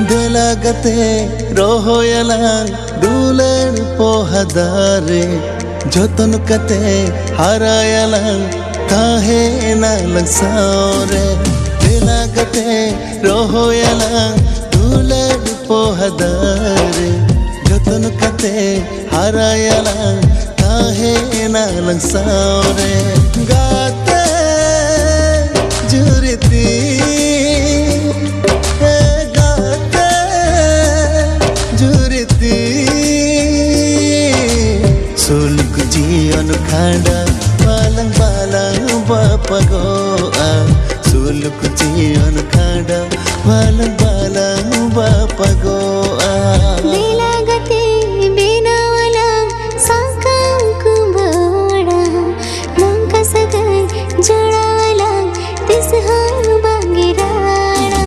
देलागते रोहोयलांग दुलन पोहदारे जतन कते हारायलांग काहे नालंग सारे देलागते रोहोयलांग दुलन पोहदारे जतन कते हारायलांग काहे नालंग सारे गाते जुरती सुलुक जीवन खांडा बालंग बालंग बापा गो सुलुक जीवन खांडा बालंग